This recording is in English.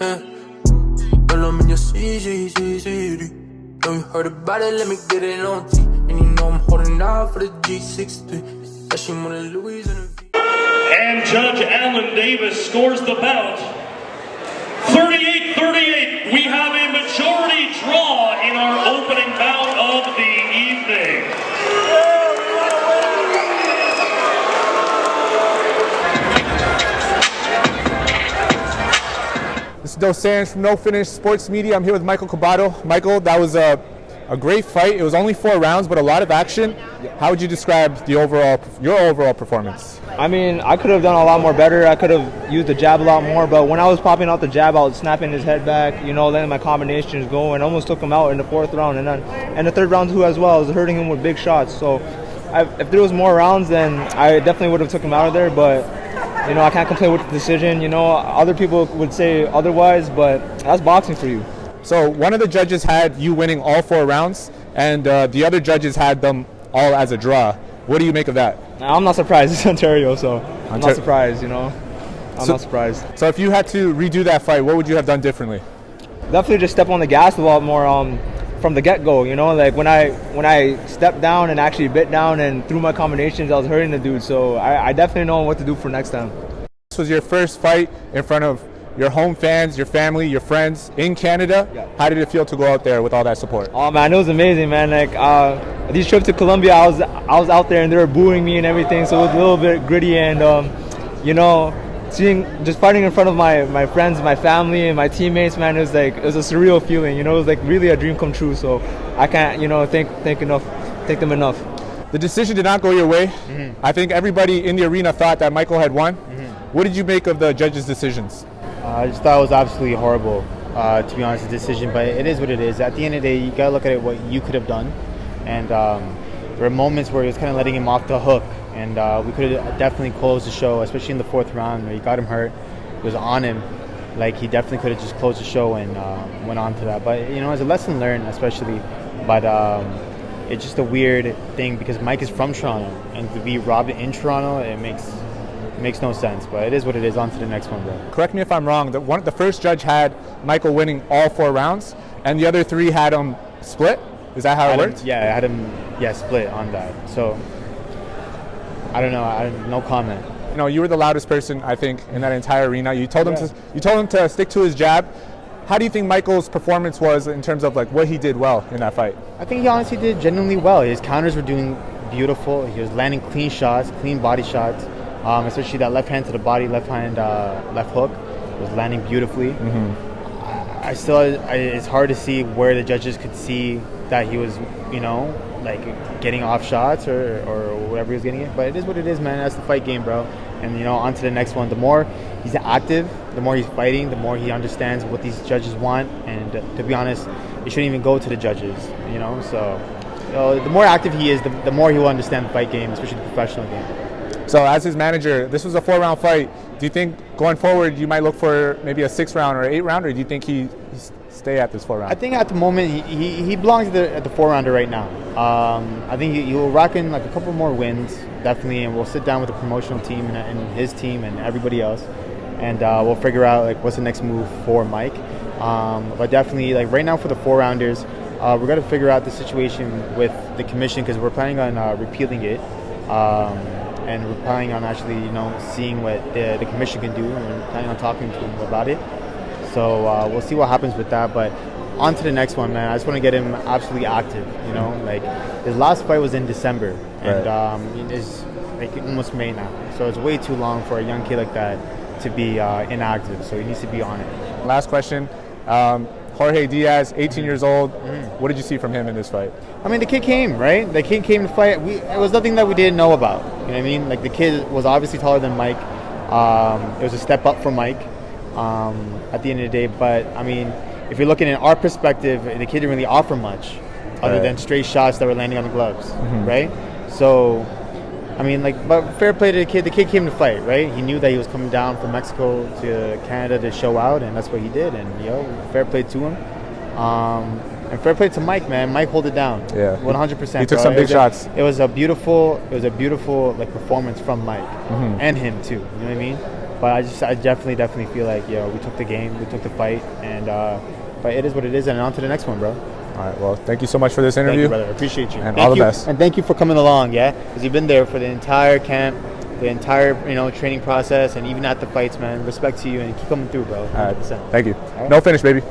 When I'm in your city. Know you heard about it, let me get it on T. And you know I'm holding out for the G63, especially when the Louis in the V. And Judge Alan Davis scores the bout. 38-38, we have a majority draw in our opening bout of the evening. This is Dos Sands from No Finish Sports Media. I'm here with Michael Cabato. Michael, that was a great fight. It was only 4 rounds, but a lot of action. How would you describe your overall performance? I mean, I could have done a lot more better. I could have used the jab a lot more, but when I was popping out the jab, I was snapping his head back, letting my combinations go, and almost took him out in the 4th round. And the 3rd round too as well. I was hurting him with big shots. So if there was more rounds, then I definitely would have took him out of there, but I can't complain with the decision. Other people would say otherwise, but that's boxing for you. So one of the judges had you winning all 4 rounds, and the other judges had them all as a draw. What do you make of that? I'm not surprised. It's Ontario, so I'm not surprised, I'm not surprised. So if you had to redo that fight, what would you have done differently? Definitely just step on the gas a lot more from the get-go, like when I stepped down and actually bit down and threw my combinations, I was hurting the dude, so I definitely know what to do for next time. This was your first fight in front of your home fans, your family, your friends in Canada. Yeah. How did it feel to go out there with all that support? Oh man, it was amazing, man. These trips to Colombia, I was out there and they were booing me and everything, so it was a little bit gritty, and just fighting in front of my friends, my family, and my teammates, man, it was a surreal feeling. It was like really a dream come true. So I can't thank them enough. The decision did not go your way. Mm-hmm. I think everybody in the arena thought that Michael had won. Mm-hmm. What did you make of the judges' decisions? I just thought it was absolutely horrible, to be honest, the decision. But it is what it is. At the end of the day, you gotta look at it what you could have done. And there were moments where he was kind of letting him off the hook, and we could have definitely closed the show, especially in the 4th round where he got him hurt. It was on him. He definitely could have just closed the show and went on to that. But as a lesson learned, especially. But it's just a weird thing because Mike is from Toronto, and to be robbed in Toronto, it makes no sense. But it is what it is. On to the next one, bro. Correct me if I'm wrong. The first judge had Michael winning all 4 rounds, and the other 3 had him split. Is that how it worked? I had him split on that. So I don't know. No comment. You were the loudest person, I think, in that entire arena. You told him to stick to his jab. How do you think Michael's performance was in terms of what he did well in that fight? I think he honestly did genuinely well. His counters were doing beautiful. He was landing clean shots, clean body shots, especially that left hand to the body, left hook was landing beautifully. Mm-hmm. It's hard to see where the judges could see that he was, getting off shots or whatever he was getting it. But it is what it is, man. That's the fight game, bro. And, on to the next one. The more he's active, the more he's fighting, the more he understands what these judges want. And to be honest, it shouldn't even go to the judges, So the more active he is, the more he will understand the fight game, especially the professional game. So as his manager, this was a 4-round fight. Do you think going forward you might look for maybe a 6-round or 8-round, or do you think he stay at this 4-round? I think at the moment he belongs at the 4-rounder right now. I think he will rack in a couple more wins, definitely, and we'll sit down with the promotional team and his team and everybody else, and we'll figure out what's the next move for Mike. But definitely, right now for the 4-rounders, we're gonna figure out the situation with the commission because we're planning on repealing it. And we're planning on actually, seeing what the commission can do, and we're planning on talking to him about it. So we'll see what happens with that. But on to the next one, man. I just want to get him absolutely active. His last fight was in December, and it's almost May now. So it's way too long for a young kid like that to be inactive. So he needs to be on it. Last question. Jorge Diaz, 18 years old. What did you see from him in this fight? I mean, the kid came, right? The kid came to fight. It was nothing that we didn't know about. You know what I mean? The kid was obviously taller than Mike. It was a step up for Mike at the end of the day. But, I mean, if you're looking at our perspective, the kid didn't really offer much other than straight shots that were landing on the gloves, right? So, I mean, but fair play to the kid. The kid came to fight, right? He knew that he was coming down from Mexico to Canada to show out, and that's what he did. And, fair play to him. And fair play to Mike, man. Mike hold it down. Yeah. 100%. He took some big shots. It was a beautiful performance from Mike and him too. You know what I mean? But I definitely feel like we took the game, we took the fight, and but it is what it is, and on to the next one, bro. All right. Well, thank you so much for this interview. Thank you, brother. I appreciate you. And Thank all the you. best. And thank you for coming along, because you've been there for the entire camp, the entire training process, and even at the fights, man. Respect to you, and keep coming through, bro. 100%. Thank you. Right. No finish, baby.